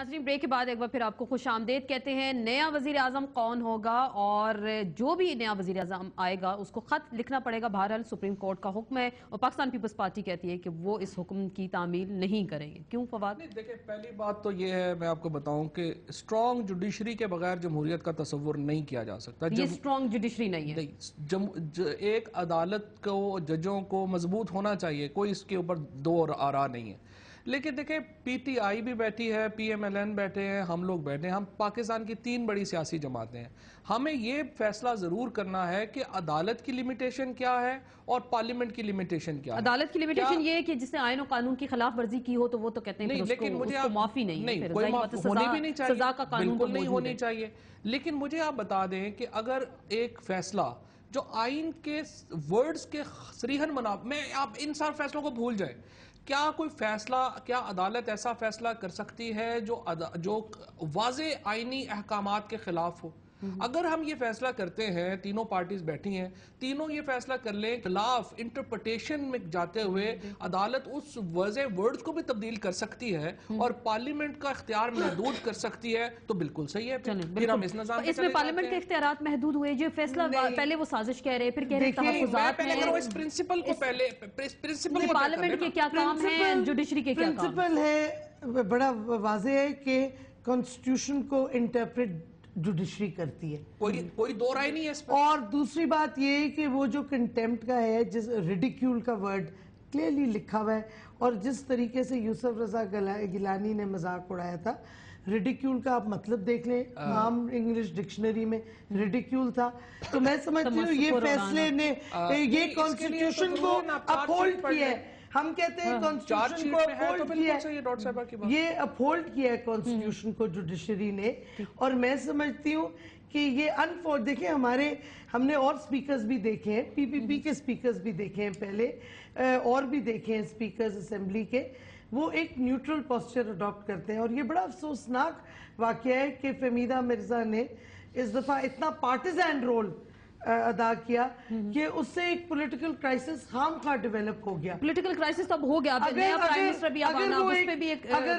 नाज़रीन, ब्रेक के बाद एक बार फिर आपको खुश आमदेद कहते हैं। नया वज़ीर आज़म कौन होगा और जो भी नया वज़ीर आज़म आएगा उसको ख़त लिखना पड़ेगा। बहरहाल सुप्रीम कोर्ट का हुक्म है और पाकिस्तान पीपल्स पार्टी कहती है कि वो इस हुक्म की तामील नहीं करेंगे। क्यों फवाद? देखिए, पहली बात तो ये है, मैं आपको बताऊं कि स्ट्रॉन्ग जुडिशरी के बगैर जमहूरियत का तस्वुर नहीं किया जा सकता। ये स्ट्रॉन्ग जुडिशरी नहीं है। एक अदालत को, जजों को मजबूत होना चाहिए, कोई इसके ऊपर दो आरा नहीं है। लेकिन देखें, पीटीआई भी बैठी है, पीएमएलएन बैठे हैं, हम लोग बैठे हैं, हम पाकिस्तान की 3 बड़ी सियासी जमातें हैं। हमें ये फैसला जरूर करना है कि अदालत की लिमिटेशन क्या है और पार्लियामेंट की लिमिटेशन क्या है। अदालत की लिमिटेशन ये है कि जिसने आईन और कानून की खिलाफ वर्जी की हो तो वो तो कहते हैं नहीं, लेकिन मुझे उसको माफी नहीं है, कोई माफी होनी भी नहीं चाहिए, सजा का कानून बिल्कुल नहीं होनी चाहिए। लेकिन मुझे आप बता दें कि अगर एक फैसला जो आइन के वर्ड्स के सरीहन आप इन सारे फैसलों को भूल जाए, क्या कोई फैसला, क्या अदालत ऐसा फैसला कर सकती है जो वाज़े आइनी अहकामात के खिलाफ हो? अगर हम ये फैसला करते हैं, तीनों पार्टीज बैठी हैं, तीनों ये फैसला कर लें खिलाफ इंटरप्रिटेशन में जाते हुए, अदालत उस वाज़े वर्ड्स को भी तब्दील कर सकती है और पार्लियामेंट का इख्तियार महदूद कर सकती है, तो बिल्कुल सही है। फिर हम इस निज़ाम इसमें पार्लियामेंट के इख्तियारात महदूद हुए। जो फैसला पहले वो साजिश कह रहे, फिर कह रहे तहफ़्फ़ुज़ात में, इस प्रिंसिपल को प्रिंसिपल पार्लियामेंट के क्या काम है, जुडिशरी के क्या काम प्रिंसिपल है। बड़ा वाज़ेह है कि कॉन्स्टिट्यूशन को इंटरप्रेट जुडिशरी करती है, कोई दो राय नहीं है इस पर। और दूसरी बात ये है कि वो जो कंटेम्प्ट का है, जिस रिडिक्यूल का वर्ड क्लियरली लिखा हुआ है, और जिस तरीके से यूसुफ रजा गिलानी ने मजाक उड़ाया था, रिडिक्यूल का आप मतलब देख लें, आम इंग्लिश डिक्शनरी में रिडिक्यूल था। तो मैं समझती हूँ ये फैसले ने ये कॉन्स्टिट्यूशन को अपहोल्ड किया है। हम कहते हैं कॉन्स्टिट्यूशन को अपहोल्ड किया है, ये अपहोल्ड किया है कॉन्स्टिट्यूशन को जुडिशरी ने। और मैं समझती हूँ कि ये देखिए, हमने और स्पीकर्स भी देखे हैं, पीपीपी के स्पीकर्स भी देखे हैं पहले, और भी देखे हैं स्पीकर्स असेंबली के, वो एक न्यूट्रल पोस्चर अडॉप्ट करते हैं। और ये बड़ा अफसोसनाक वाकया है कि फहमीदा मिर्जा ने इस दफा इतना पार्टिजन रोल अदा किया कि उससे एक पॉलिटिकल क्राइसिस खामखा डेवलप हो गया। पॉलिटिकल क्राइसिस तब हो गया। अगर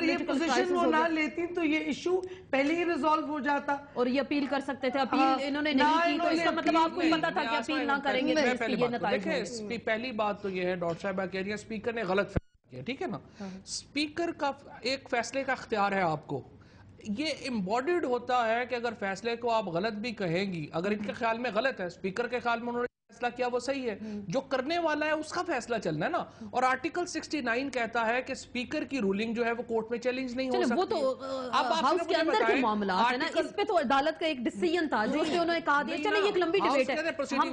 ये पोजीशन वो ना लेती तो ये इशू पहले ही रिजॉल्व हो जाता और ये अपील कर सकते थे। अपील इन्होंने नहीं की, तो इसका मतलब आपको पता था कि अपील ना करेंगे तो ये नतीजा है। पहली बात तो ये है, डॉक्टर साहबा कह रही है स्पीकर ने गलत फैसला किया, ठीक है ना। स्पीकर का एक फैसले का इख्तियार है आपको, ये एम्बॉडीड होता है कि अगर फैसले को आप गलत भी कहेंगी, अगर इनके ख्याल में गलत है, स्पीकर के ख्याल में उन्होंने फैसला किया वो सही है, जो करने वाला है उसका फैसला चलना है ना। और आर्टिकल 69 कहता है कि स्पीकर की रूलिंग जो है वो कोर्ट में चैलेंज नहीं हो सकती। वो तो हाउस के अंदर के मामला है ना, इस पे तो अदालत का एक डिसीजन था जो उन्होंने कहा दिया। चलिए, एक लंबी डिबेट है,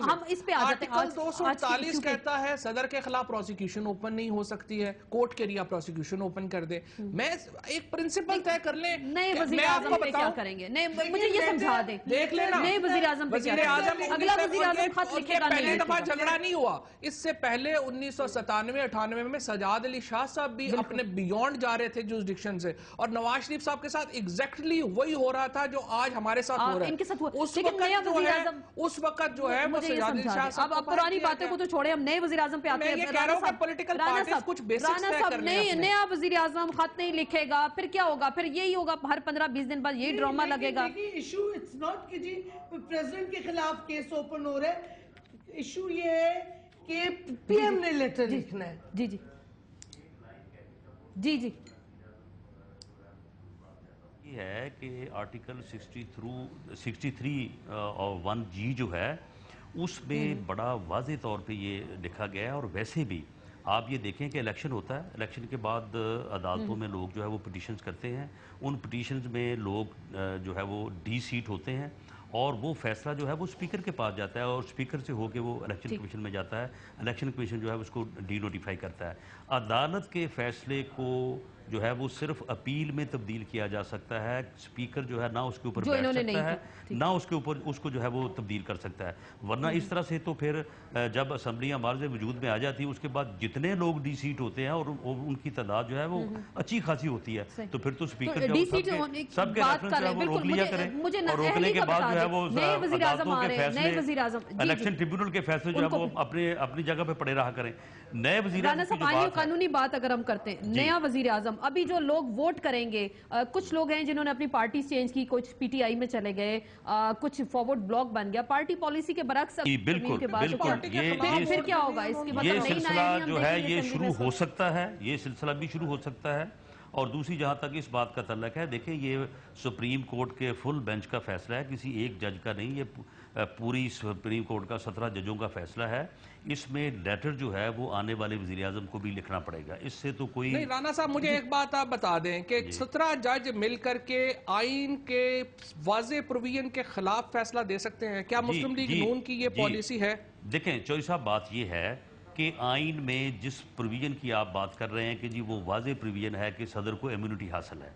हम इस पे आ जाते हैं। आर्टिकल 248 कहता है सदर के खिलाफ प्रोसिक्यूशन ओपन नहीं हो सकती है, कोर्ट के लिए प्रोसिक्यूशन ओपन कर दे। मैं एक प्रिंसिपल तय कर ले, नए वजीर आजम पे क्या करेंगे, मुझे ये समझा दे, देख लेना नए वजीर आजम पे क्या करेंगे। अगला वजीर आजम खत लिखेगा पहले दफा झगड़ा नहीं हुआ। इससे पहले 1997-98 में सजाद अली शाह साहब भी अपने बियॉन्ड जा रहे थे जुरिसडिक्शन से, और नवाज शरीफ साहब के साथ एग्जैक्टली वही हो रहा था जो आज हमारे साथ हो रहा है। इनके साथ हुआ। उस वक्त जो है वो सजाद अली शाह साहब। अब पुरानी बातें को तो छोड़े, हम नए वजीर आजम पे आते हैं। नया वजीर आजम खत नहीं लिखेगा, फिर क्या होगा? फिर यही होगा, हर 15-20 दिन बाद यही ड्रामा लगेगा। इशू इट्स नॉट कि जी प्रेसिडेंट के खिलाफ केस ओपन हो रहा है, इशू ये है कि पीएम ने लेटर लिखना है। जी जी जी जी ये है कि आर्टिकल 63 और 1G जो है उसमें बड़ा वाज़े तौर पे ये लिखा गया है। और वैसे भी आप ये देखें कि इलेक्शन होता है, इलेक्शन के बाद अदालतों में लोग जो है वो पिटीशंस करते हैं, उन पिटीशंस में लोग जो है वो डी सीट होते हैं, और वो फैसला जो है वो स्पीकर के पास जाता है, और स्पीकर से होके वो इलेक्शन कमीशन में जाता है। इलेक्शन कमीशन जो है उसको डी नोटिफाई करता है। अदालत के फैसले को जो है वो सिर्फ अपील में तब्दील किया जा सकता है। स्पीकर जो है ना उसके ऊपर बैठ सकता है, ना उसके ऊपर उसको जो है वो तब्दील कर सकता है। वरना इस तरह से तो फिर जब असम्बलियाँ मार्ज वजूद में आ जाती है, उसके बाद जितने लोग डी सीट होते हैं और उनकी तादाद जो है वो अच्छी खासी होती है, तो फिर तो स्पीकर सबके रोक लिया करें, और रोकने के बाद जो है वो अदालतों के फैसले, इलेक्शन ट्रिब्यूनल के फैसले जो है वो अपनी जगह पे पड़े रहा करें। नए वजीर कानूनी बात अगर हम करते हैं, नया वजीर आजम ابھی جو لوگ ووٹ کریں گے کچھ لوگ ہیں جنہوں نے اپنی پارٹی چینج کی, کچھ پی ٹی آئی میں چلے گئے, کچھ فارورڈ بلاک بن گیا, پارٹی پالیسی کے برعکس بالکل پھر کیا ہوگا اس کے بعد؟ یہ سلسلہ جو ہے یہ شروع ہو سکتا ہے, یہ سلسلہ بھی شروع ہو سکتا ہے. اور دوسری جہاں تک اس بات کا تعلق ہے, دیکھیں یہ سپریم کورٹ کے فل بینچ کا فیصلہ ہے, کسی ایک جج کا نہیں, یہ پوری سپریم کورٹ کا 17 ججوں کا فیصلہ ہے. اس میں لیٹر جو ہے وہ آنے والے وزیراعظم کو بھی لکھنا پڑے گا. اس سے تو کوئی نہیں. رانا صاحب مجھے ایک بات آپ بتا دیں کہ 17 جج مل کر کے آئین کے واضح پروویژن کے خلاف فیصلہ دے سکتے ہیں؟ کیا مسلم لیگ نون کی یہ پالیسی ہے؟ دیکھیں چوہدری صاحب, بات یہ ہے کہ آئین میں جس پروویژن کی آپ بات کر رہے ہیں کہ جی وہ واضح پروویژن ہے کہ صدر کو امیونٹی حاصل ہے,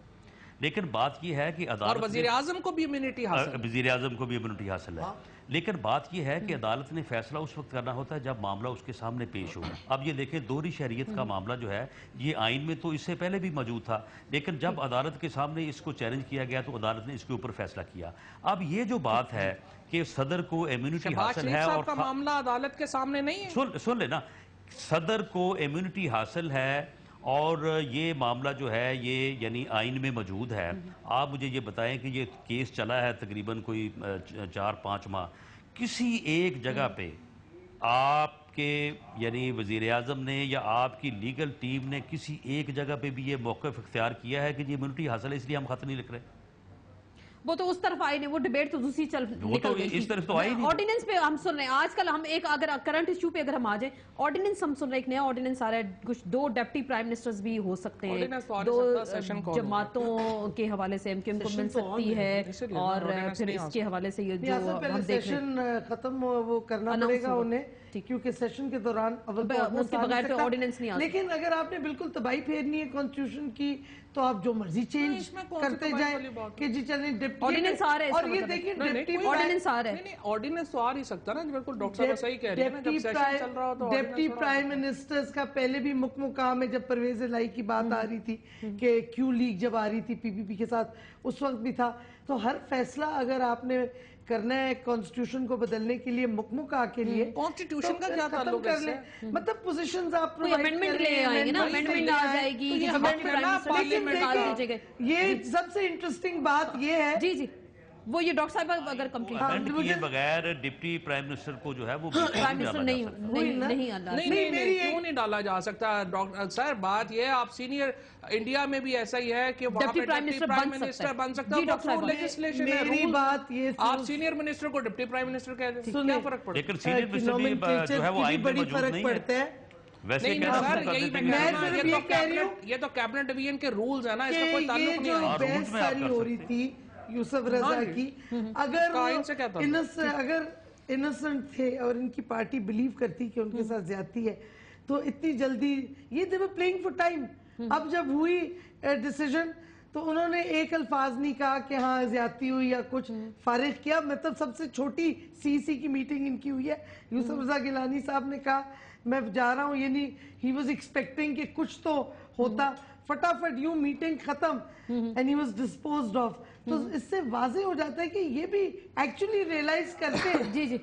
لیکن بات یہ ہے کہ عدالت, اور وزیر اعظم کو بھی امیونٹی حاصل, وزیر اعظم کو بھی امیونٹی حاصل ہے, لیکن بات یہ ہے کہ عدالت نے فیصلہ اس وقت کرنا ہوتا ہے جب معاملہ اس کے سامنے پیش ہو. اب یہ دیکھیں دوہری شہریت کا معاملہ جو ہے یہ آئین میں تو اس سے پہلے بھی موجود تھا, لیکن جب عدالت کے سامنے اس کو چیلنج کیا گیا تو عدالت نے اس کے اوپر فیصلہ کیا. اب یہ جو بات ہے کہ صدر کو امیونٹی حاصل ہے, اور کا معاملہ عدالت کے سامنے نہیں ہے, سن لینا, صدر کو امیونٹی حاصل ہے اور یہ معاملہ جو ہے یہ یعنی آئین میں موجود ہے. آپ مجھے یہ بتائیں کہ یہ کیس چلا ہے تقریباً کوئی 4-5 ماہ, کسی ایک جگہ پہ آپ کے یعنی وزیر اعظم نے یا آپ کی لیگل ٹیم نے کسی ایک جگہ پہ بھی یہ موقف اختیار کیا ہے کہ یہ امیونٹی حاصل ہے اس لیے ہم خط نہیں لکھ رہے؟ وہ تو اس طرف آئی نہیں, وہ ڈیبیٹ تو دوسری نکل گئی. اس طرف تو آئی نہیں. آرڈیننس پہ ہم سن رہے ہیں آج کل, ہم ایک اگر کرنٹ ایشو پہ اگر ہم آ جائیں, آرڈیننس ہم سن رہے ہیں, ایک نیا آرڈیننس آ رہا ہے, کچھ 2 ڈپٹی پرائم منسٹرز بھی ہو سکتے ہیں, 2 جماعتوں کے حوالے سے MKM کو مل سکتی ہے, اور پھر اس کے حوالے سے یہ جو ہم دیکھ رہے ہیں ختم وہ کرنا پڑے گا انہیں, کیونکہ سیشن کے دوران اس کے بغیر تو آرڈیننس نہیں آتا. لیکن اگر آپ نے بالکل تباہی پھیرنی ہے کانسٹیٹیوشن کی تو آپ جو مرضی چینج کرتے جائیں کہ جی چلیں آرڈیننس آ رہا ہے, اور یہ دیکھیں آرڈیننس آ رہا ہے. نہیں آرڈیننس تو آ نہیں سکتا نا, بالکل ڈاکٹر صاحب صحیح کہہ رہی ہے نا, جب سیشن چل رہا ہو تو ڈپٹی پرائم منسٹرز کا پہلے بھی مقام ہے, جب پرویز الہی کی بات آ رہی تھی کہ کیو لیگ جب آ رہی تھی PPP کے ساتھ اس وقت بھی تھا. تو ہر فیصلہ اگر آپ نے کرنا ہے کانسٹیٹیوشن کو بدلنے کے لیے مکمکا کے لیے, کانسٹیٹیوشن کا کیا تعلق ہے اس سے؟ مطلب پوزیشنز آپ امینڈمنٹ لے آئیں گے نا, امینڈمنٹ آ جائے گی, یہ سب سے انٹرسٹنگ بات یہ ہے. جی جی وہ یہ ڈاکٹر صاحب اگر کمپلیٹ امینڈ کیے بغیر ڈپٹی پرائم منسٹر کو جو ہے وہ پرائم منسٹر نہیں کیوں نہیں ڈالا جا سکتا؟ ڈاکٹر سر بات یہ ہے, آپ سینئر انڈیا میں بھی ایسا ہی ہے کہ وہاں پہ ڈپٹی پرائم منسٹر بن سکتا ہے, میری بات یہ آپ سینئر منسٹر کو ڈپٹی پرائم منسٹر کہہ دیں, کیا فرق پڑتا ہے؟ لیکن سینئر منسٹر بھی جو ہے وہ آئین میں موجود نہیں ہے. ویسے یہ تو کیبنٹ ڈویژن کے رولز ہیں نا, اس کا کوئی تعلق نہیں ہے. بحث ساری ہو رہی تھی یوسف رضا کی, اگر انسنٹ تھے اور ان کی پارٹی بلیو کرتی کہ ان کے ساتھ زیادتی ہے تو اتنی جلدی یہ they were playing for time. اب جب ہوئی ڈیسیجن تو انہوں نے ایک الفاظ نہیں کہا کہ ہاں زیادتی ہوئی یا کچھ, فارغ کیا. مطلب سب سے چھوٹی CEC کی میٹنگ ان کی ہوئی ہے, یوسف رضا گیلانی صاحب نے کہا میں جا رہا ہوں, یعنی he was expecting کہ کچھ تو ہوتا, فٹافٹ یوں میٹنگ ختم and he was disposed of. تو اس سے واضح ہو جاتا ہے کہ یہ بھی ایکچولی ریئلائز کرتے ہیں جی